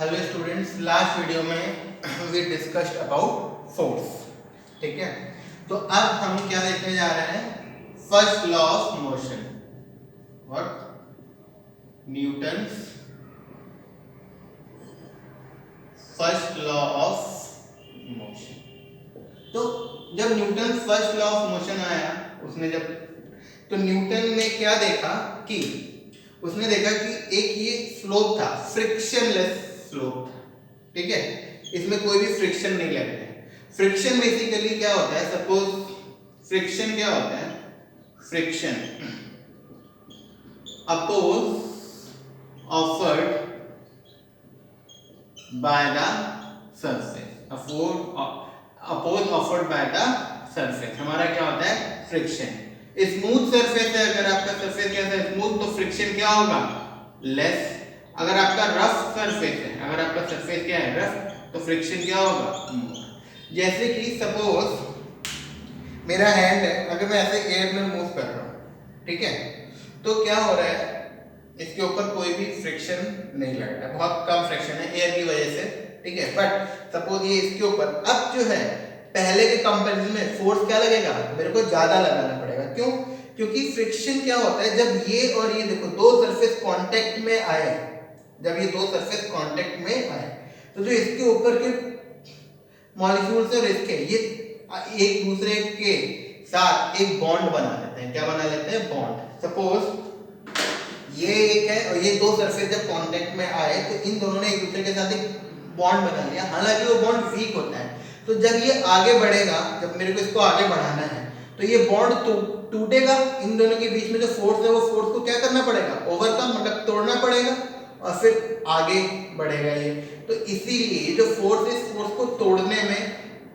Hello students, last video में we discussed about force. ठीक है, तो अब हम क्या देखने जा रहे हैं? First law of motion, what? Newton's first law of motion. तो जब Newton first law of motion आया, उसने जब तो न्यूटन ने क्या देखा कि उसने देखा कि एक ये स्लोप था, फ्रिक्शनलेस स्लोप था। ठीक है, इसमें कोई भी फ्रिक्शन नहीं लग रहा है। फ्रिक्शन बेसिकली क्या होता है? सपोज फ्रिक्शन क्या होता है? Friction oppose offered by the surface, oppose offered by the surface हमारा क्या होता है? फ्रिक्शन। स्मूथ सरफेस है, अगर आपका सरफेस कैसा है? स्मूथ, तो फ्रिक्शन क्या होगा? लेस। अगर आपका रफ सरफेस है, अगर आपका सरफेस क्या है? रफ, तो फ्रिक्शन क्या होगा? मोर। जैसे कि सपोज मेरा हैंड है, अगर मैं ऐसे एयर में मूव कर रहा हूं, ठीक है, तो क्या हो रहा है? इसके ऊपर कोई भी फ्रिक्शन नहीं लग रहा है, बहुत कम फ्रिक्शन है एयर की वजह से। ठीक है, बट सपोज ये इसके ऊपर अब जो है, पहले के कंपैरिजन में फोर्स क्या लगेगा? मेरे को ज्यादा लगाना पड़ेगा। क्यों? क्योंकि फ्रिक्शन क्या होता है? जब ये और ये देखो दो सरफेस कांटेक्ट में आए, जब ये दो सरफेस कांटेक्ट में आए, तो जो इसके ऊपर के मॉलिक्यूल्स और इसके ये एक दूसरे के साथ एक बॉन्ड बना लेते हैं। क्या बना लेते हैं? बॉन्ड। सपोज ये एक है और ये दो सरफेस जब कांटेक्ट में आए, तो इन दोनों ने एक दूसरे के साथ एक बॉन्ड बना लिया। हालांकि वो बॉन्ड वीक होता है, तो जब ये आगे बढ़ेगा, जब मेरे को इसको आगे बढ़ाना है, तो ये बॉन्ड टूटेगा। इन दोनों के बीच में जो फोर्स है, वो फोर्स को क्या करना पड़ेगा? ओवरकम, मतलब तोड़ना पड़ेगा, और फिर आगे बढ़ेगा ये। तो इसीलिए जो फोर्स है, इस फोर्स को तोड़ने में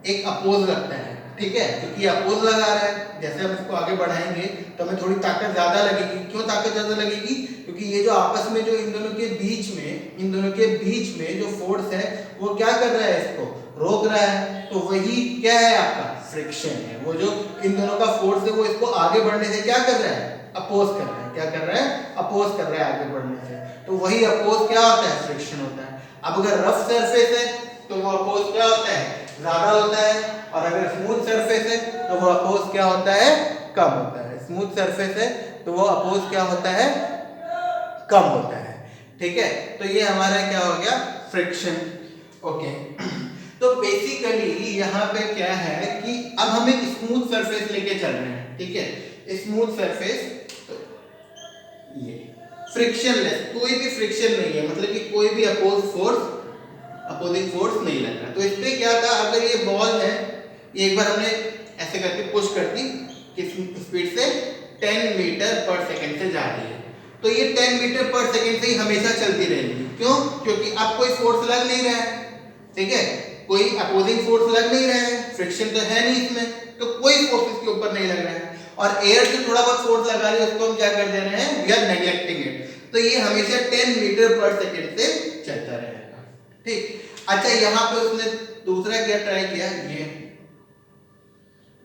एक अपोज लगता है। ठीक है, क्योंकि ये अपोज लगा रहा है, जैसे हम इसको आगे बढ़ाएंगे तो हमें थोड़ी ताकत ज्यादा लगेगी। क्यों ताकत ज्यादा लगेगी? क्योंकि ये जो आपस में जो इन दोनों के बीच में जो फोर्स है, वो क्या कर रहा है? इसको रोक रहा है। तो वही क्या है? आपका फ्रिक्शन है। वो जो इन दोनों का फोर्स है, वो इसको आगे बढ़ने से क्या कर रहा है? अपोज कर रहा है। क्या कर रहा है? अपोज कर रहा है आगे बढ़ने से। तो वही अपोज क्या होता है? फ्रिक्शन होता है। अब अगर रफ सरफेस है, तो वो अपोज क्या होता है? ज्यादा होता है, और अगर स्मूथ सरफेस है, तो वो अपोज क्या होता है? कम होता है। स्मूथ सरफेस है तो वो अपोज क्या होता है? कम होता है। ठीक है, तो ये हमारा क्या हो गया? फ्रिक्शन। ओके, तो बेसिकली यहाँ पे क्या है कि अब हम एक स्मूथ सरफेस लेके चल रहे हैं। ठीक है, स्मूथ सरफेस, तो ये फ्रिक्शनलेस, कोई भी फ्रिक्शन नहीं है, मतलब कि कोई भी अपोजिंग फोर्स नहीं लग रहा। तो इस पे क्या था? अगर ये बॉल है, ये एक बार हमने ऐसे करके पुश कर दी, किस स्पीड से? 10 मीटर पर सेकंड से जा रही है, तो ये 10 मीटर पर सेकंड से ही हमेशा चलती रहेगी। क्यों? क्योंकि अब कोई फोर्स लग नहीं रहा है। ठीक है, कोई अपोजिंग फोर्स लग नहीं रहा है, फ्रिक्शन तो है नहीं इसमें, तो कोई फोर्स इसके ऊपर नहीं लग रहा है। और एयर से थोड़ा बहुत फोर्स लगा रही है, उसको हम क्या कर दे रहे हैं? We are neglecting it. तो ये हमेशा 10 मीटर पर सेकंड से चलता रहेगा। ठीक। अच्छा, यहाँ पे उसने दूसरा क्या ट्राई किया?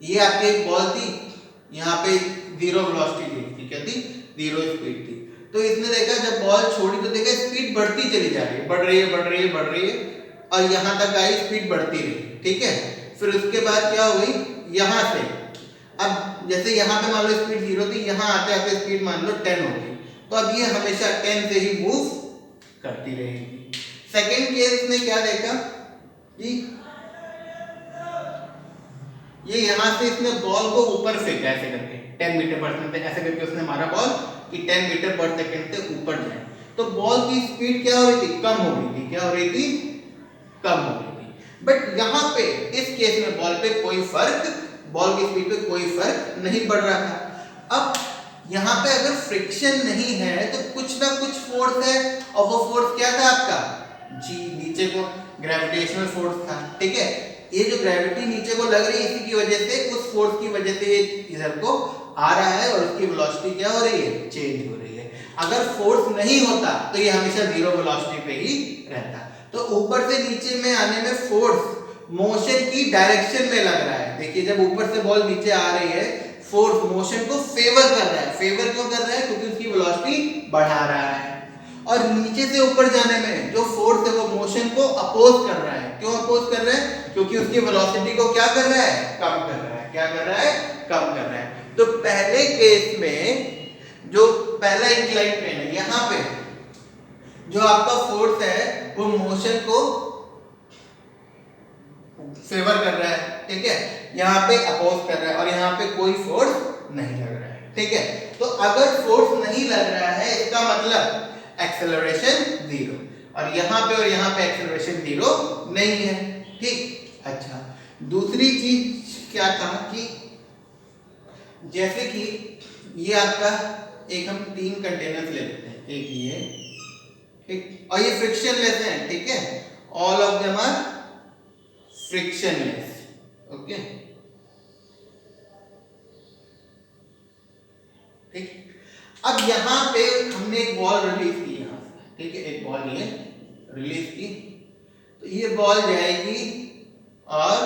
ये आपकी एक बॉल थी, यहाँ पे जीरो वेलोसिटी थी। क्या थी? जीरो स्पीड थी। तो इसने देखा, जब बॉल छोड़ी तो देखा स्पीड बढ़ती चली जा रही है, बढ़ रही है, और यहाँ तक आई, स्पीड बढ़ती रही। ठीक है, फिर उसके बाद क्या हुई? यहाँ से अब जैसे यहाँ पे मान लो स्पीड 0 थी, यहाँ आते आते स्पीड मान लो 10 होगी, तो अब ये हमेशा 10 से ही मूव करती रहेगी। सेकेंड केस में क्या देखा कि ये यहाँ से इसने बॉल को ऊपर फेंका, ऐसे करके 10 मीटर पर सेकंड, ऐसे करके उसने मारा बॉल कि 10 मीटर पर सेकंड से ऊपर जाए। तो बॉल की स्पीड क्या हो रही थी? कम हो रही थी। क्या हो रही थी? कम हो रही थी। बट यहाँ पे इस केस में बॉल की स्पीड पे कोई फर्क नहीं पड़ रहा था। अब यहाँ पे अगर फ्रिक्शन नहीं है, तो कुछ ना कुछ फोर्स है, और वो फोर्स क्या था आपका? जी, नीचे को ग्रेविटेशनल फोर्स था। ठीक है, ये जो ग्रेविटी नीचे को लग रही है, इसी की वजह से, उस फोर्स की वजह से ये इधर को आ रहा है, और उसकी वेलोसिटी क्या हो रही है? चेंज हो रही है। अगर फोर्स नहीं होता तो ये हमेशा जीरो वेलोसिटी पे ही रहता। तो ऊपर से नीचे में आने में फोर्स मोशन की डायरेक्शन में लग रहा है। देखिए, जब ऊपर से बॉल नीचे आ रही है, फोर्स मोशन को फेवर कर रहा है। फेवर क्यों कर रहा है? क्योंकि उसकी वेलोसिटी बढ़ा रहा है। और नीचे से ऊपर जाने में जो फोर्स है, वो मोशन अपोज कर रहा है। क्यों अपोज कर रहा है? क्योंकि उसकी वेलोसिटी को क्या कर रहा है? कम कर रहा है। क्या कर रहा है? कम कर रहा है। तो पहले केस में जो पहला इंक्लाइंड प्लेन है, यहां पे जो आपका फोर्स है वो मोशन को फेवर कर रहा है, ठीक है, यहाँ पे अपोज कर रहा है और यहाँ पे कोई फोर्स नहीं लग रहा है, ठीक है। तो अगर फोर्स नहीं लग रहा है इसका मतलब एक्सेलरेशन जीरो, और यहाँ पे एक्सेलरेशन जीरो नहीं है, ठीक। अच्छा, दूसरी चीज क्या था कि जैसे कि ये आपका एक हम 3 कंटेनर्स ले लेते हैं, एक ये, ठीक, और ये फ्रिक्शनलेस है, ठीक है, all of them are frictionless, okay, ठीक। अब यहां पे हमने एक बॉल रिलीज की यहां से, ठीक है, एक बॉल ये रिलीज की, तो ये बॉल जाएगी और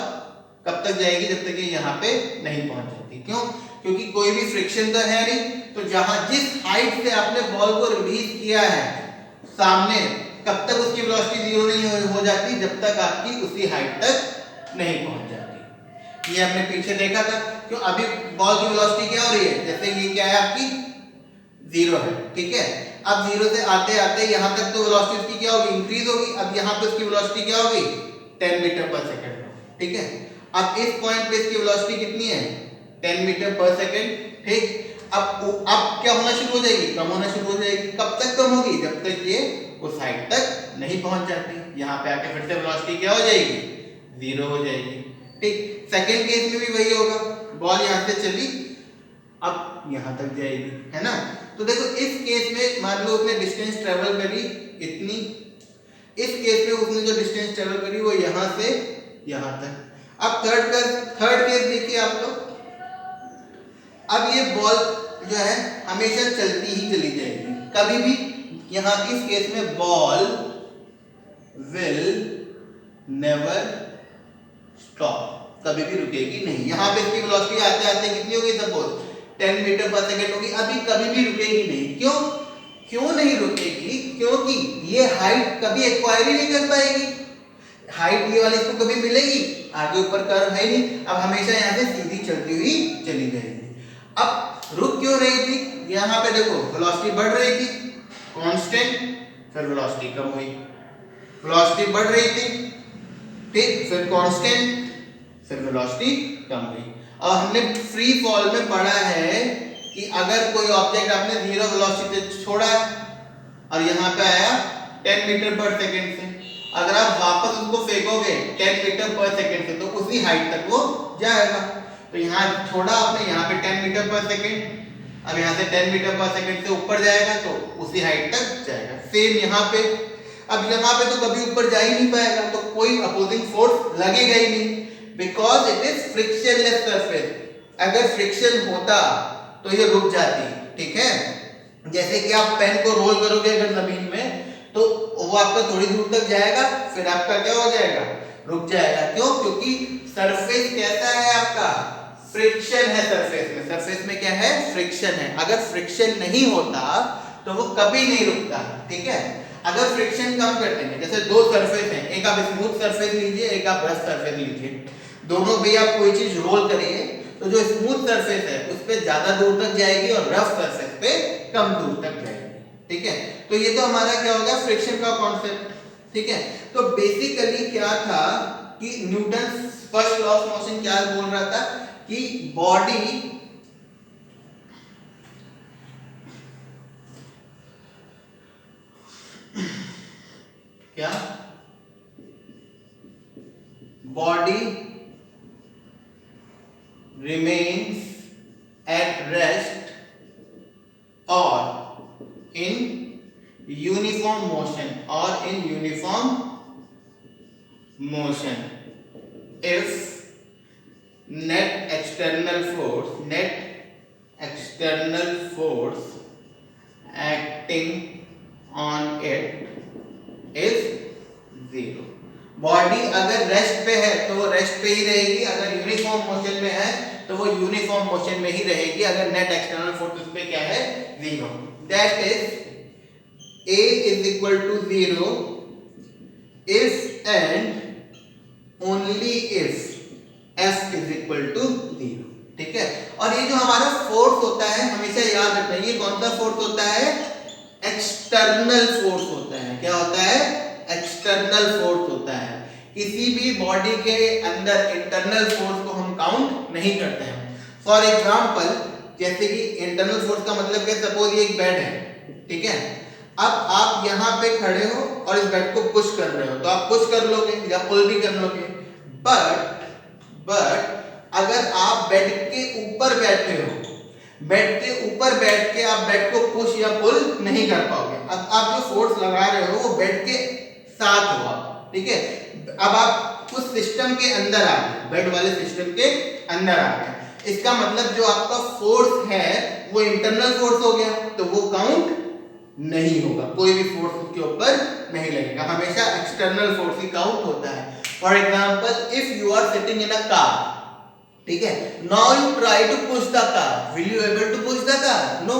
कब तक जाएगी? जब तक ये यहाँ पे नहीं पहुंच जाती। क्यों? क्योंकि कोई भी फ्रिक्शन तो है नहीं, तो जहां जिस हाइट से आपने बॉल को रिलीज किया है सामने, कब तक उसकी वेलोसिटी जीरो नहीं हो जाती? जब तक आपकी उसी हाइट तक नहीं पहुंच जाती। ये हमने पीछे देखा था। क्यों? अभी बॉल की वेलोसिटी क्या हो रही है? जैसे ये क्या है आपकी जीरो है, ठीक है। अब जीरो से आते आते यहां तक तो वेलोसिटी उसकी क्या होगी? इंक्रीज होगी। अब यहां पे उसकी वेलोसिटी क्या होगी? 10 मीटर पर सेकंड, ठीक है। अब इस पॉइंट पे इसकी वेलोसिटी कितनी है? 10 मीटर पर सेकंड, ठीक। अब क्या होना शुरू हो जाएगी? कम होना शुरू हो जाएगी। कब तक कम होगी? जब तक ये उस हाइट तक नहीं पहुंच जाती। यहाँ पे आके फिर से वेलोसिटी क्या हो जाएगी? जीरो हो जाएगी, ठीक। सेकंड केस में भी वही होगा, बॉल यहाँ से चली, अब यहाँ तक जाएगी, है ना। तो देखो इस केस में मान लो उसने डिस्टेंस ट्रेवल करी इतनी, इस केस में उसने जो डिस्टेंस ट्रेवल करी वो यहाँ से यहाँ तक। अब थर्ड केस देखिए आप लोग। अब ये बॉल जो है हमेशा चलती ही चली जाएगी, कभी भी यहाँ इस केस में बॉल विल नेवर स्टॉप, कभी भी रुकेगी नहीं। यहाँ पे इसकी वेलोसिटी आते आते कितनी होगी? सपोज 10 मीटर पर सेकंड होगी, अभी कभी भी रुकेगी नहीं। क्यों नहीं रुकेगी? क्योंकि ये हाइट कभी एक्वायर ही नहीं कर पाएगी। हाइट ये वाली इसको कभी मिलेगी? आगे ऊपर कर्व है नहीं, अब हमेशा यहाँ से सीधी चलती हुई चली जाएगी। अब रुक क्यों रही थी? यहाँ पे देखो वेलोसिटी बढ़ रही थी, कांस्टेंट, फिर वेलोसिटी कम हुई, वेलोसिटी बढ़ रही थी, ठीक, फिर कांस्टेंट, फिर वेलोसिटी कम हुई। और हमने फ्री फॉल में पढ़ा है कि अगर कोई ऑब्जेक्ट आपने जीरो वेलोसिटी से छोड़ा और यहाँ पे आया 10 मीटर पर सेकंड से, अगर आप वापस उसको फेंकोगे 10 मीटर पर सेकंड से तो उसी हाइट तक वो जाएगा। तो यहाँ छोड़ा आपने, यहाँ पे 10 मीटर पर सेकंड, अब यहाँ से 10 मीटर पर सेकंड से ऊपर जाएगा तो उसी हाइट तक जाएगा। सेम यहाँ पे, अब यहाँ पे तो कभी ऊपर जा ही नहीं पाएगा, तो कोई अपोजिंग फोर्स लगेगा ही नहीं, because it is frictionless surface. अगर फ्रिक्शन होता तो ये रुक जाती, ठीक है। जैसे कि आप पेन को रोल करोगे अगर जमीन में तो वो आपका थोड़ी दूर तक जाएगा, फिर आपका क्या हो जाएगा? रुक जाएगा। क्यों? क्योंकि सरफेस कैसा है आपका? फ्रिक्शन है सरफेस में। सरफेस में क्या है? फ्रिक्शन है। अगर फ्रिक्शन नहीं होता तो वो कभी नहीं रुकता, ठीक है। अगर फ्रिक्शन कम कर देंगे, जैसे दो सरफेस हैं, एक आप स्मूथ सरफेस लीजिए, एक आप रफ सरफेस लीजिए, दोनों भी आप कोई चीज रोल करिए तो जो स्मूथ सरफेस है उस पे ज्यादा दूर तक जाएगी और रफ सरफेस पे कम दूर तक जाएगी, ठीक है। तो ये तो हमारा क्या हो गया? फ्रिक्शन का कॉन्सेप्ट, ठीक है। तो बेसिकली क्या था कि Newton first law of motion क्या बोल रहा था कि बॉडी क्या? Body remains at rest or in uniform motion if net external force acting on it is zero। Body अगर रेस्ट पे है तो वो रेस्ट पे ही रहेगी, अगर यूनिफॉर्म मोशन में है तो वो यूनिफॉर्म मोशन में ही रहेगी, अगर नेट एक्सटर्नल फोर्स उस पे क्या है? Zero. That is A is equal to 0 if and only if F is equal to 0। ठीक है, और ये जो हमारा फोर्स होता है हमेशा याद रखना, ये कौन सा फोर्स होता है? एक्सटर्नल फोर्स होता है। क्या होता है? एक्सटर्नल फोर्स होता है। किसी भी बॉडी के अंदर इंटरनल फोर्स को हम काउंट नहीं करते हैं। फॉर एग्जांपल, जैसे कि इंटरनल फोर्स का मतलब क्या? सपोज ये एक बेड है, ठीक है, अब आप यहाँ पे खड़े हो और इस बेड को पुश कर रहे हो, तो आप पुश कर लोगे या पुल भी कर लोगे। बट अगर आप बेड के ऊपर बैठे हो, बेड के ऊपर बैठ के आप बेड को पुश या पुल नहीं कर पाओगे। अब आप जो फोर्स लगा रहे हो वो बेड के साथ होगा, ठीक है। अब आप उस सिस्टम के अंदर आ गए, बेड वाले सिस्टम के अंदर आ गए। इसका मतलब जो आपका फोर्स है वो इंटरनल फोर्स हो गया, तो वो काउंट नहीं होगा, कोई भी फोर्स उसके ऊपर नहीं लगेगा, हमेशा एक्सटर्नल फोर्स ही काउंट होता है। For example, if you are sitting in a car, ठीक है, now you try to push the car, will you able to push the car? No,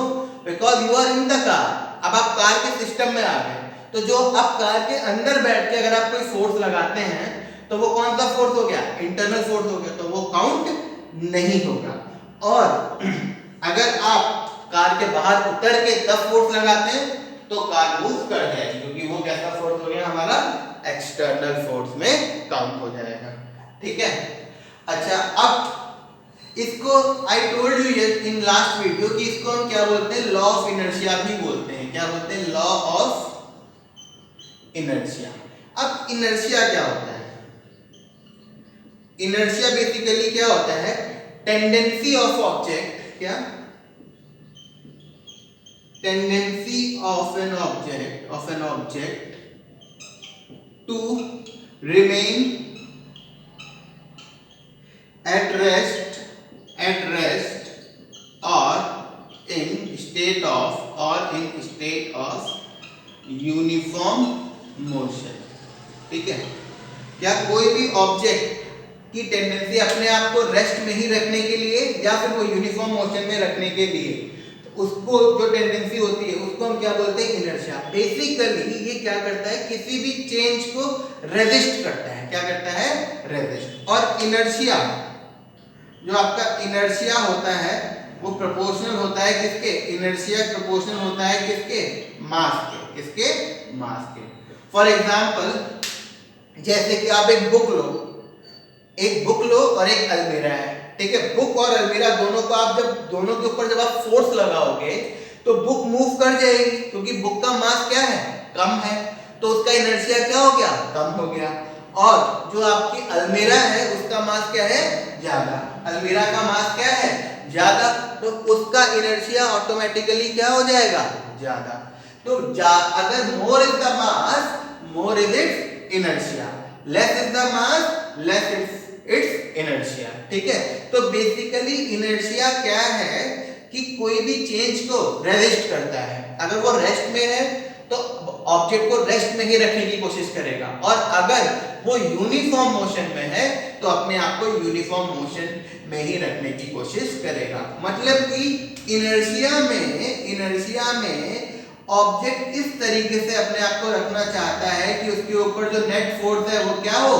because you are in the car. अब आप car के system में आ गए, तो जो आप कार के अंदर बैठ के अगर आप कोई फोर्स लगाते हैं तो वो कौन सा फोर्स हो गया? इंटरनल फोर्स हो गया, तो वो काउंट नहीं होगा। और अगर आप कार के बाहर उतर के तब फोर्स लगाते हैं तो कार मूव कर जाएगी, क्योंकि वो कैसा फोर्स हो गया? हमारा एक्सटर्नल फोर्स में काउंट हो जाएगा। ठीक है, अच्छा, अब इसको I told you in last video कि इसको हम क्या बोलते हैं? लॉ ऑफ इनर्शिया भी बोलते हैं। क्या बोलते हैं? Law of inertia. अब इनर्शिया क्या होता है? इनर्शिया बेसिकली क्या होता है? टेंडेंसी ऑफ ऑब्जेक्ट, क्या? Tendency of an object to remain at rest or in state of uniform motion। ठीक है, क्या कोई भी ऑब्जेक्ट की टेंडेंसी अपने आप को रेस्ट में ही रखने के लिए या फिर वो यूनिफॉर्म मोशन में रखने के लिए, तो उसको जो टेंडेंसी होती है उसको हम क्या बोलते हैं? इनर्शिया। बेसिकली ये क्या करता है? किसी भी चेंज को रेजिस्ट करता है। क्या करता है? रेजिस्ट। और इनर्शिया, जो आपका इनर्शिया होता है वो प्रोपोर्शनल होता है किसके? इनर्शिया प्रोपोर्शनल होता है किसके? मास के। किसके? मास के। फॉर एग्जांपल, जैसे कि आप एक बुक लो और एक अलमीरा है, ठीक है। बुक और अलमीरा दोनों को आप दोनों के ऊपर जब आप फोर्स लगाओगे तो बुक मूव कर जाएगी, क्योंकि बुक का मास क्या है? कम है, तो उसका इनर्शिया क्या हो गया? कम हो गया। और जो आपकी अलमीरा है उसका मास क्या है? ज्यादा। अलमीरा का मास क्या है? ज्यादा, तो उसका इनर्शिया ऑटोमेटिकली क्या हो जाएगा? ज्यादा। तो अगर more is the mass, more is it's inertia, less is the mass, less it's inertia. ठीक है, तो बेसिकली इनर्शिया क्या है कि कोई भी चेंज को रेजिस्ट करता है। अगर वो रेस्ट में है तो ऑब्जेक्ट को रेस्ट में ही रखने की कोशिश करेगा, और अगर वो यूनिफॉर्म मोशन में है तो अपने आप को यूनिफॉर्म मोशन में ही रखने की कोशिश करेगा। मतलब कि इनर्शिया में ऑब्जेक्ट इस तरीके से अपने आप को रखना चाहता है कि उसके ऊपर जो नेट फोर्स है वो क्या हो?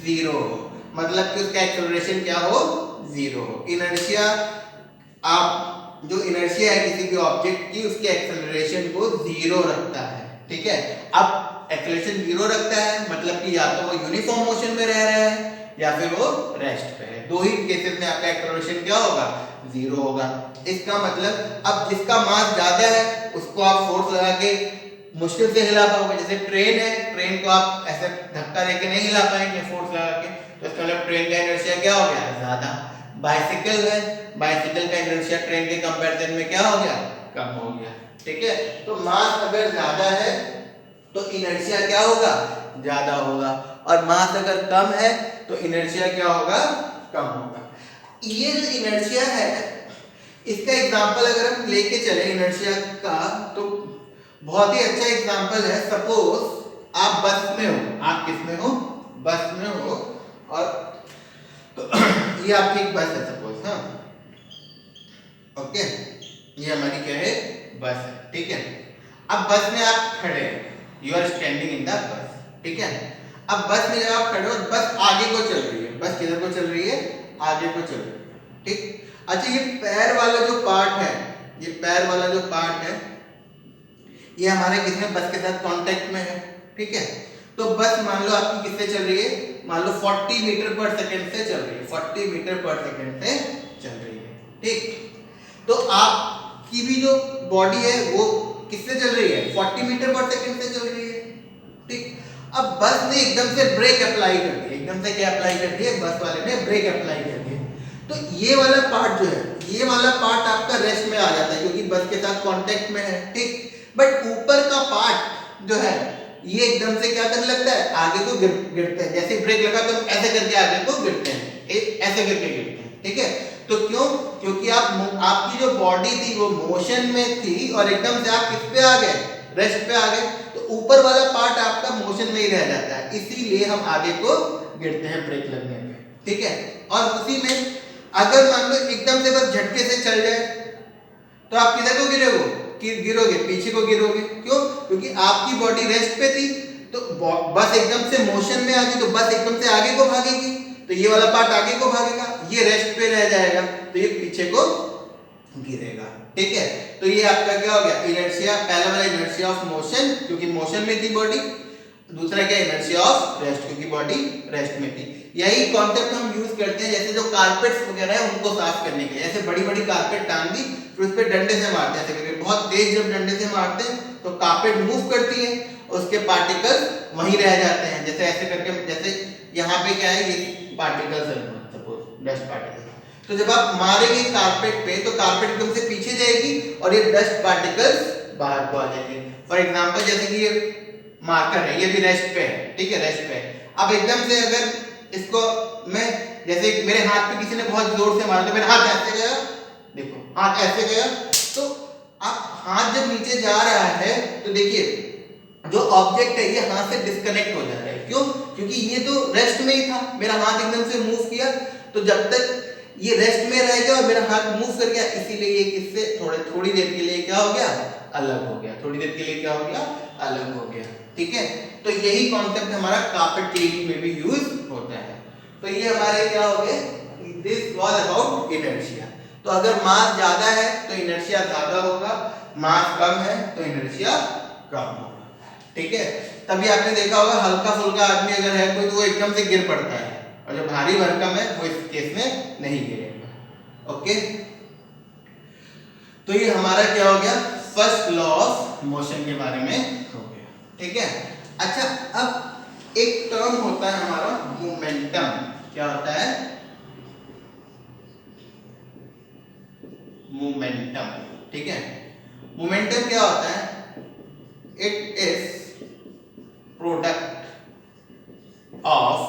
जीरो हो। मतलब कि उसका एक्सेलरेशन क्या हो? जीरो हो। इनर्शिया, आप जो इनर्शिया है किसी भी ऑब्जेक्ट की, उसके एक्सेलरेशन को जीरो रखता है। ठीक है, अब एक्सेलरेशन जीरो रखता है मतलब कि या तो वो यूनिफॉर्म मोशन में रह रहा है या फिर वो रेस्ट पे है। दो ही केसेस में आपका एक्सेलरेशन क्या होगा? जीरो होगा। इसका मतलब अब जिसका मास ज्यादा है उसको आप फोर्स लगा के मुश्किल से हिला पाओगे। जैसे ट्रेन है, ट्रेन को आप ऐसे धक्का देके नहीं हिला पाएंगे फोर्स लगा के, तो इसका मतलब ट्रेन का इनर्शिया क्या हो गया? ज्यादा। बाइसिकल है, बाइसिकल का इनर्शिया ट्रेन के कंपैरिजन में क्या हो गया? कम हो गया। ठीक है, तो मास अगर ज्यादा है तो इनर्शिया क्या होगा? ज्यादा होगा, और मास अगर कम है तो इनर्शिया क्या होगा? कम होगा। ये जो इनर्शिया है इसका एग्जांपल अगर हम लेके चले इनर्शिया का, तो बहुत ही अच्छा एग्जांपल है। सपोज आप बस में हो, आप किस में हो? बस में हो, और तो ये आपकी एक बस है सपोज, हाँ, ओके, ये हमारी क्या है? बस है। ठीक है, अब बस में आप खड़े हैं, you are standing in the bus. ठीक है, अब बस में जब आप खड़े हो, बस आगे को चल रही है, बस किधर को चल रही है, आगे को चल रही है, ठीक। अच्छा ये पैर वाला जो पार्ट है, ये पैर वाला जो पार्ट है, ये हमारे किसमें, बस के साथ कांटेक्ट में है, ठीक है। तो बस मान लो आपकी किससे चल रही है, मान लो 40 मीटर पर सेकंड से चल रही है, 40 मीटर पर सेकंड से चल रही है, ठीक। तो आपकी भी जो बॉडी है वो किससे चल रही है, 40 मीटर पर सेकंड से चल रही है, ठीक। अब बस ने एकदम से ब्रेक अप्लाई कर दिया, एकदम से क्या अप्लाई कर दिया, बस वाले ने ब्रेक अप्लाई कर दिया। तो ये वाला पार्ट जो है, ये वाला पार्ट आपका रेस्ट में आ जाता है क्योंकि बस के साथ कांटेक्ट में है, ठीक। बट ऊपर का पार्ट जो है ये एकदम से क्या करने लगता है, आगे को गिरते हैं, जैसे ब्रेक लगा तो ऐसे करके आगे को गिरते हैं, ऐसे करके गिरते हैं, ठीक है। तो क्यों, क्योंकि आपकी जो बॉडी थी वो मोशन में थी और एकदम से आप किस पे आ गए, रेस्ट पे आ गए, तो ऊपर वाला पार्ट आपका मोशन में ही रह जाता है, इसीलिए हम आगे को गिरते हैं ब्रेक लगने पे, ठीक है। और उसी में अगर मान लो एकदम से बस झटके से चल जाए तो आप किधर को गिरोगे, पीछे को गिरोगे, क्यों, क्योंकि आपकी बॉडी रेस्ट पे थी, तो बस एकदम से मोशन में आ गई तो बस एकदम से आगे को भागेगी, तो ये वाला पार्ट आगे को भागेगा, ये रेस्ट पे रह जाएगा, तो ये पीछे को गिरेगा, ठीक है। तो ये आपका क्या हो गया, इनर्शिया, पहला वाला इनर्शिया ऑफ मोशन क्योंकि मोशन में थी बॉडी, दूसरा क्या, इनर्शिया ऑफ रेस्ट क्योंकि बॉडी रेस्ट में थी। यही कॉन्सेप्ट हम यूज करते हैं जैसे जो कारपेट्स वगैरह है उनको साफ करने के लिए, ऐसे बड़ी बड़ी कारपेट टांग दी फिर उस पर डंडे से मारते हैं, ऐसे करके बहुत तेज जब डंडे से मारते हैं तो कारपेट मूव करती है, उसके पार्टिकल्स वहीं रह जाते हैं, जैसे ऐसे करके, जैसे यहाँ पे क्या है, ये पार्टिकल्स है सपोज डस्ट पार्टिकल्स, तो जब आप मारेंगे कारपेट पे तो कारपेट एकदम से पीछे जाएगी और ये डस्ट पार्टिकल्स बाहर को आ जाएंगे। फॉर एग्जांपल जैसे कि ये मार्कर है, ये भी रेस्ट पे है, ठीक है, रेस्ट पे है। अब एकदम से अगर इसको मैं, जैसे मेरे हाथ पे किसी ने बहुत जोर से मारा तो मेरा हाथ ऐसे गया, देखो हाथ ऐसे गया, तो आप हाथ जब नीचे जा रहा है तो देखिए जो ऑब्जेक्ट है ये हाथ से डिस्कनेक्ट हो जा रहा है, क्यों, क्योंकि ये तो रेस्ट में ही था, मेरा हाथ एकदम से मूव किया, तो जब तक ये रेस्ट में रह गया और मेरा हाथ मूव कर गया, इसीलिए ये किससे थोड़ी देर के लिए क्या हो गया, अलग हो गया, थोड़ी देर के लिए क्या हो गया, अलग हो गया, ठीक है। तो यही कॉन्सेप्ट हमारा कार्पेट क्लीनिंग में भी यूज होता है। तो ये हमारे क्या हो गए, दिस वाज अबाउट इनर्शिया। तो अगर मास ज्यादा है तो इनर्शिया ज्यादा होगा, मास कम है तो इनर्शिया कम होगा, ठीक है। तभी आपने देखा होगा हल्का फुल्का आदमी अगर है कोई तो वो एकदम से गिर पड़ता है, और जो भारी भरकम है वो इस केस में नहीं गिरेगा, ओके। तो ये हमारा क्या हो गया, फर्स्ट लॉ ऑफ मोशन के बारे में हो गया, ठीक है। अच्छा अब एक टर्म होता है हमारा मोमेंटम, क्या होता है, मोमेंटम, ठीक है। मोमेंटम क्या होता है, it is product of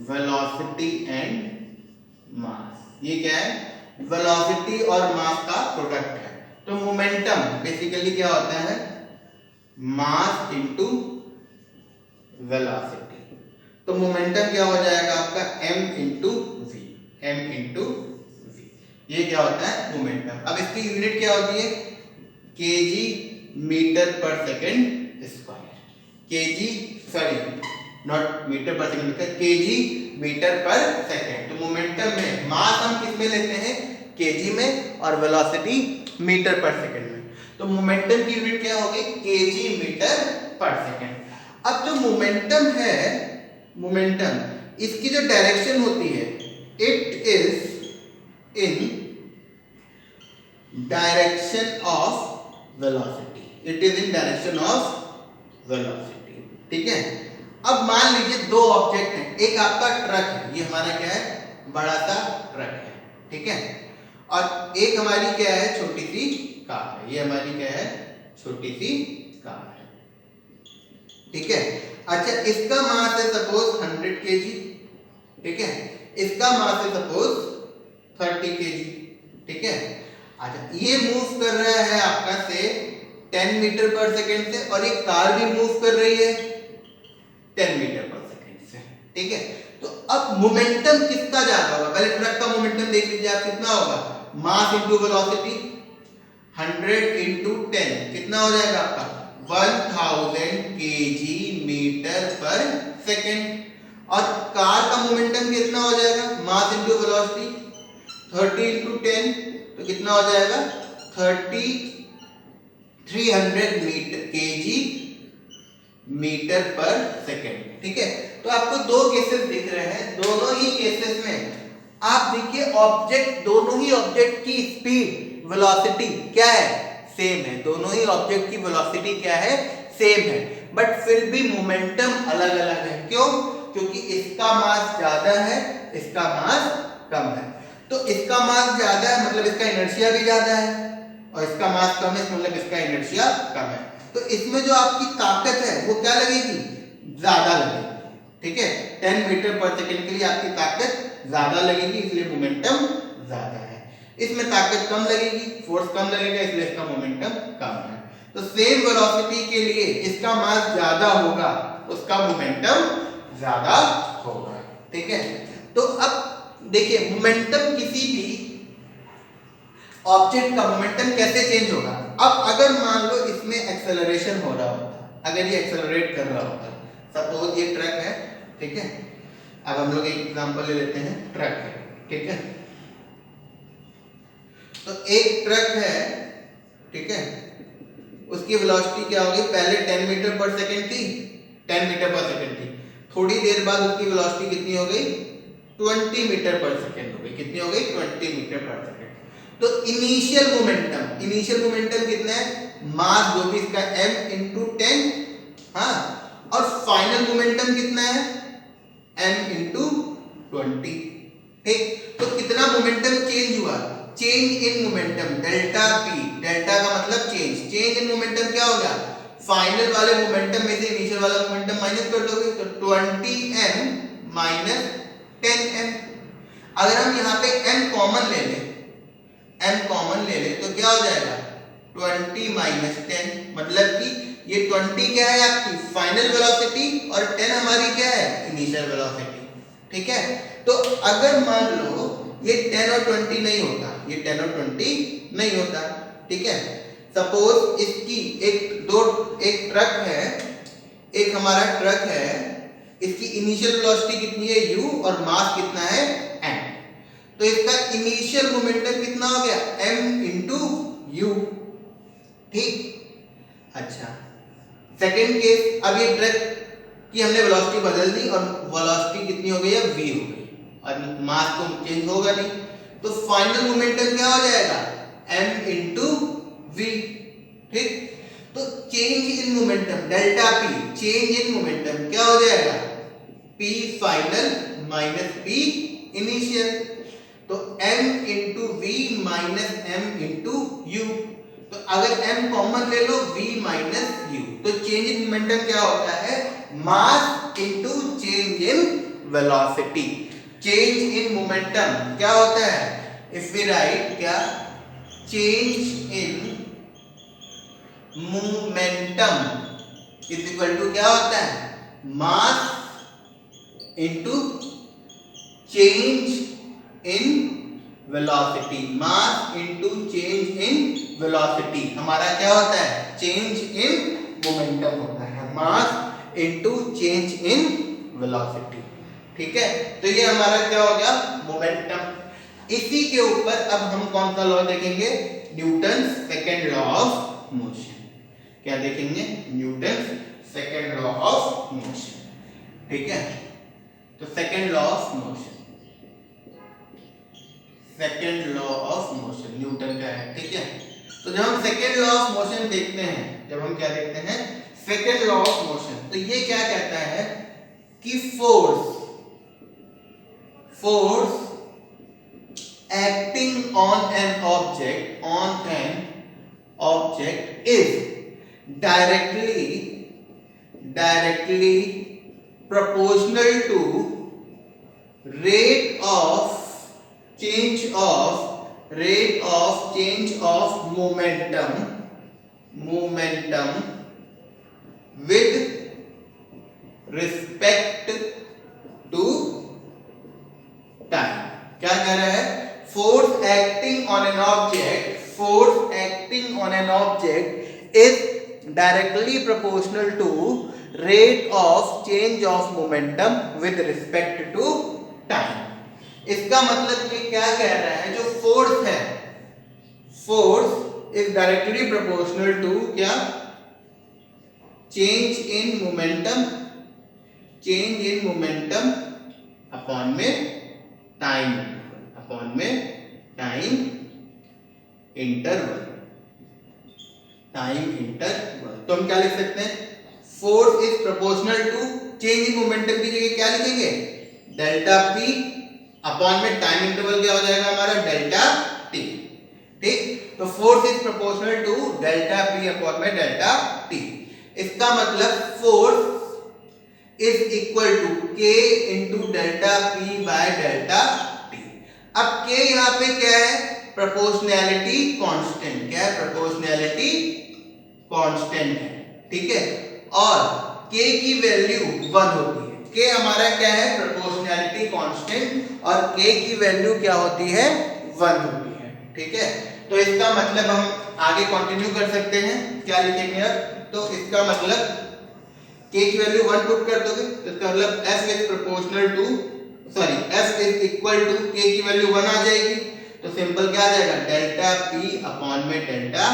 velocity and mass. ये क्या है, वेलोसिटी और मास का प्रोडक्ट है। तो मोमेंटम बेसिकली क्या होता है, मास इनटू वेलोसिटी। तो मोमेंटम क्या हो जाएगा आपका, m into v, m into v, ये क्या होता है मोमेंटम। अब इसकी यूनिट क्या होती है, KG metre per second square, KG sorry not metre per second, KG metre per second. तो मोमेंटम में मास हम किस में लेते हैं, केजी में, और वेलोसिटी मीटर पर सेकंड में। तो मोमेंटम की यूनिट क्या होगी, केजी मीटर पर सेकंड। अब जो मोमेंटम है, मोमेंटम इसकी जो डायरेक्शन होती है, it is in direction of velocity, it is in direction of velocity, ठीक है। अब मान लीजिए दो ऑब्जेक्ट हैं, एक आपका ट्रक है, ये हमारा क्या है, बड़ा सा ट्रक है, ठीक है, और एक हमारी क्या है, छोटी सी कार है, ये हमारी क्या है, छोटी सी कार है, ठीक है। अच्छा इसका मास है सपोज 100 kg, ठीक है, इसका मास है सपोज 30 kg, ठीक है। अच्छा ये मूव कर रहा है आपका से 10 मीटर पर सेकंड से, और एक कार भी मूव कर रही है 10 मीटर पर सेकंड से, ठीक है। तो अब मोमेंटम किसका ज्यादा होगा, पहले ट्रक का मोमेंटम देख लीजिए आप, कितना होगा, मास इनटू वेलोसिटी, 100 इंटू 10 कितना हो जाएगा आपका 1000 kg मीटर पर सेकेंड। और कार का मोमेंटम कितना हो जाएगा, मास इंटू वेलोसिटी 30 इंटू 10, तो कितना हो जाएगा 300 मीटर kg मीटर पर सेकेंड। ठीक है, तो आपको दो केसेस दिख रहे हैं, दोनों ही केसेस में आप देखिए ऑब्जेक्ट, दोनों ही ऑब्जेक्ट की स्पीड वेलोसिटी क्या है, सेम है। दोनों ही ऑब्जेक्ट की वेलोसिटी क्या है, सेम है, बट फिर भी मोमेंटम अलग अलग है। क्यों? क्योंकि इसका मास ज्यादा है, इसका मास कम है। तो इसका मास ज्यादा है मतलब इसका इनर्शिया भी ज्यादा है, और इसका मास कम है मतलब इसका इनर्शिया कम है। तो इसमें जो आपकी ताकत है वो क्या लगेगी, ज्यादा लगेगी। ठीक है, 10 मीटर पर सेकेंड के लिए आपकी ताकत ज्यादा लगेगी, इसलिए मोमेंटम ज्यादा है। इसमें ताकत कम लगेगी, फोर्स कम लगेगा, इसलिए इसका मोमेंटम कम है। तो सेम वेलोसिटी के लिए इसका मास ज्यादा होगा, उसका मोमेंटम ज्यादा होगा। ठीक है, तो अब देखिए मोमेंटम, किसी भी ऑब्जेक्ट का मोमेंटम कैसे चेंज होगा। अब अगर मान लो इसमें एक्सेलरेशन हो रहा होता, अगर ये एक्सेलरेट कर रहा होता, सपोज ये ट्रक है, ठीक है, अब हम लोग एक एग्जांपल ले लेते हैं, ट्रक है, ठीक है, तो एक ट्रक है, ठीक है, उसकी वेलोसिटी क्या होगी, पहले 10 मीटर पर सेकंड थी, 10 मीटर पर सेकंड थी, थोड़ी देर बाद उसकी वेलोसिटी कितनी हो गई, 20 मीटर पर सेकंड हो गई। कितनी हो गई, 20 मीटर पर सेकंड। तो इनिशियल मोमेंटम कितना है, मास जो भी इसका m इंटू 10, हाँ, और फाइनल मोमेंटम कितना है, m इंटू 20। ठीक, तो कितना मोमेंटम चेंज हुआ, change in momentum delta p, delta का मतलब चेंज इन मोमेंटम क्या होगा, फाइनल वाले मोमेंटम में से इनिशियल वाला मोमेंटम माइनस कर दोगे, तो 20m माइनस 10m। अगर हम यहाँ पे m कॉमन ले लें, तो क्या हो जाएगा 20 माइनस 10, मतलब कि ये 20 क्या है आपकी फाइनल वेलोसिटी और 10 हमारी क्या है, इनिशियल वेलोसिटी। ठीक है, तो अगर मान लो ये 10 और 20 नहीं होता, ये 10 और 20 नहीं होता, ठीक है, सपोज इसकी एक ट्रक है, एक हमारा ट्रक है, इसकी इनिशियल वेलोसिटी कितनी है u और मास कितना है m, तो इसका इनिशियल मोमेंटम कितना हो गया, m इंटू u। ठीक, अच्छा, सेकेंड केस, अब ये ट्रक की हमने वेलोसिटी बदल दी और वेलोसिटी कितनी हो गई है, v हो गई, और मास तो चेंज होगा नहीं, तो फाइनल मोमेंटम क्या हो जाएगा, m इंटू v। ठीक, तो change in momentum delta p, change in momentum क्या हो जाएगा, p final minus p initial, तो m into v minus m into u। तो अगर m कॉमन ले लो, v माइनस u, तो चेंज इन मोमेंटम क्या होता है, mass into change in velocity. Change in momentum क्या होता है, इफ वी राइट क्या, change in momentum is equal to क्या होता है, mass into change in velocity, mass into change in velocity हमारा क्या होता है, चेंज इन मोमेंटम होता है, mass into change in velocity. ठीक है, तो ये हमारा क्या हो गया, मोमेंटम। इसी के ऊपर अब हम कौन सा लॉ देखेंगे, Newton second law of motion. क्या देखेंगे, Newton second law of motion. ठीक है, तो second law of motion, second law of motion Newton का है। ठीक है, तो जब हम सेकेंड लॉ ऑफ मोशन देखते हैं, जब हम क्या देखते हैं, सेकेंड लॉ ऑफ मोशन, तो ये क्या कहता है कि force acting on an object is directly proportional to rate of change of momentum with respect to time। क्या कह रहा है, force acting on an object is directly proportional to rate of change of momentum with respect to time. इसका मतलब ये क्या कह रहा है, जो फोर्स है, force is directly proportional to क्या, change in momentum, change in momentum upon में टाइम, अपॉन में टाइम इंटरवल, टाइम इंटरवल। तो हम क्या लिख सकते हैं, force is proportional to change in momentum की जगह क्या लिखेंगे, डेल्टा पी अपॉन में टाइम इंटरवल क्या हो जाएगा हमारा, डेल्टा टी। ठीक, तो force is proportional to delta P upon में डेल्टा टी। इसका मतलब फोर्स इज इक्वल टू के into delta P by delta T. अब के यहां पे क्या है, प्रोपोर्शनैलिटी कांस्टेंट, क्या है, प्रोपोर्शनैलिटी कांस्टेंट है, ठीक है, और k की वैल्यू 1 होती है। k हमारा क्या है, प्रोपोर्शनैलिटी कांस्टेंट, और k की वैल्यू क्या होती है, 1 होती है, ठीक है। तो इसका मतलब हम आगे कंटिन्यू कर सकते हैं, क्या लिखेंगे अब, तो इसका मतलब k की वैल्यू 1 पुट कर दोगे तो इसका मतलब f is proportional to, sorry f is equal to k की वैल्यू 1 आ जाएगी, तो सिंपल क्या आ जाएगा, डेल्टा p अपॉन में डेल्टा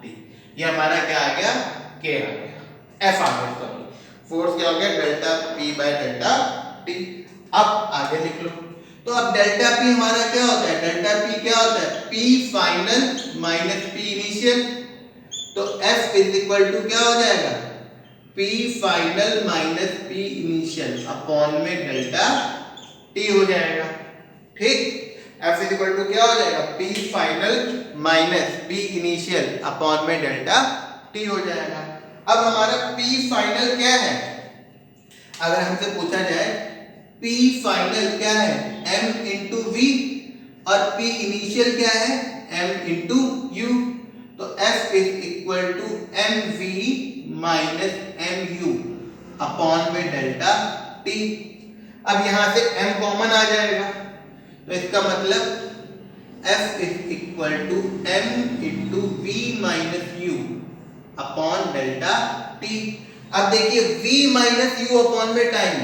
t। ये हमारा क्या आ गया, k आ गया, f आ गया, सॉरी फोर्स क्या हो गया, delta p by delta t। अब आगे लिख लो, तो अब डेल्टा p हमारा क्या होता है, डेल्टा p क्या होता है, p final minus p initial, तो f इज इक्वल टू क्या हो जाएगा, p final minus p initial upon में डेल्टा t हो जाएगा। ठीक, f इज इक्वल टू क्या हो जाएगा, p final minus p initial upon में डेल्टा t हो जाएगा। अब हमारा p फाइनल क्या है, अगर हमसे पूछा जाए p फाइनल क्या है, m इंटू v, और p इनिशियल क्या है, m इंटू u, तो f is equal to mv minus mu upon में डेल्टा t। अब यहां से m कॉमन आ जाएगा, तो इसका मतलब f is equal to m into v minus u upon delta t। अब देखिए v माइनस u अपॉन में time,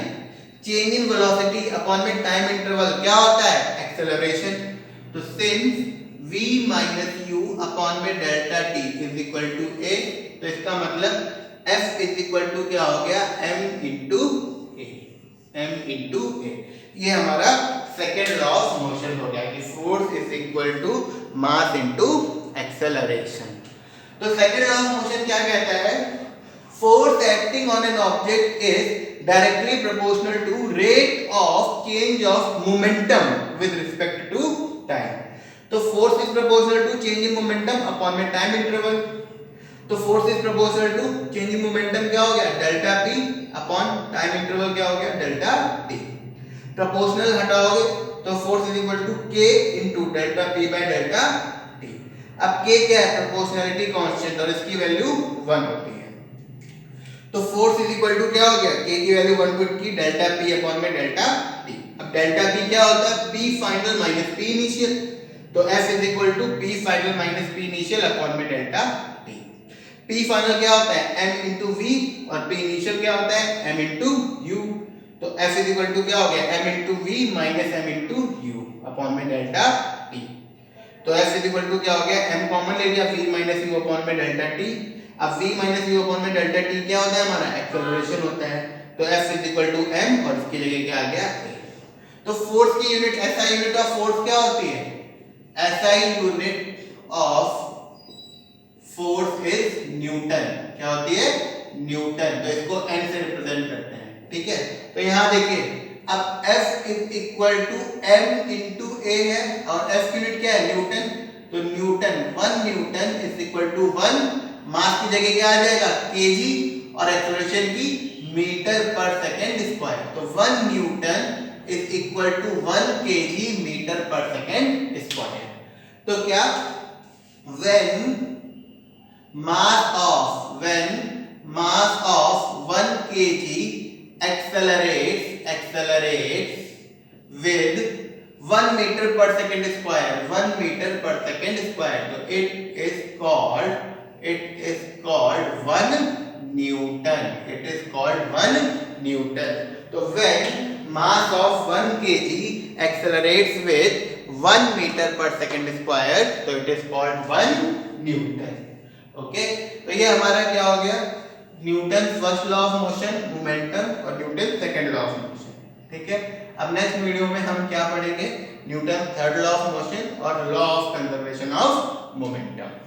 change in velocity upon में टाइम इंटरवल क्या होता है, एक्सेलरेशन, तो since v minus u upon में delta t is equal to a, तो इसका मतलब f इज इक्वल टू क्या हो गया, m into a, m into a। ये हमारा सेकेंड लॉ ऑफ मोशन हो गया कि force is equal to mass into acceleration. तो सेकेंड लॉ ऑफ मोशन क्या कहता है, force acting on an object is directly proportional to rate of change of momentum with respect to time. तो force is proportional to change in momentum upon में time interval, तो force is proportional to change in momentum क्या हो गया, delta p upon time interval क्या हो गया, delta t। Proportional हटाओगे तो force is equal to k into delta p by delta t। अब k क्या है, प्रोपोर्शनैलिटी कांस्टेंट, और इसकी वैल्यू 1 होती है, तो फोर्स इज इक्वल टू क्या हो गया, k की वैल्यू 1 पुट की, डेल्टा p अपॉन में डेल्टा t। अब डेल्टा p क्या होता है, p final minus p initial, तो f is equal to p final minus p initial upon में डेल्टा t। p फाइनल क्या होता है, m इंटू v, और p इनिशियल क्या होता है, m इंटू u, तो f इज इक्वल टू क्या हो गया, m into v minus m into u upon में डेल्टा t। तो f इज इक्वल टू क्या हो गया, m कॉमन ले लिया, v माइनस u अपॉन में डेल्टा t। अब v माइनस u अपॉन में डेल्टा t क्या होता है हमारा, एक्सेलरेशन होता है, तो f is equal to m, और इसकी जगह क्या आ गया a। तो फोर्स की unit, SI unit of force क्या होती है, SI unit of force is Newton, क्या होती है, न्यूटन, तो इसको n से रिप्रेजेंट करते हैं, ठीक है। तो यहां देखिए, अब F is equal to m into a है, और F की यूनिट क्या है, न्यूटन, तो Newton 1 Newton is equal to 1, mass की जगह क्या आ जाएगा, kg, और एक्सेलरेशन की मीटर पर सेकंड स्क्वायर, तो 1 Newton is equal to 1 kg metre per second square. तो क्या, when mass of 1 kg accelerates with 1 meter per second square, 1 meter per second square, so it is called It is called 1 Newton. It is called 1 Newton. So when mass of 1 kg accelerates with 1 meter per second square, so it is called 1 Newton. Okay, तो ये हमारा क्या हो गया, Newton first law of motion momentum और Newton second law of motion. ठीक है, अब नेक्स्ट वीडियो में हम क्या पढ़ेंगे, Newton third law of motion और law of conservation of momentum.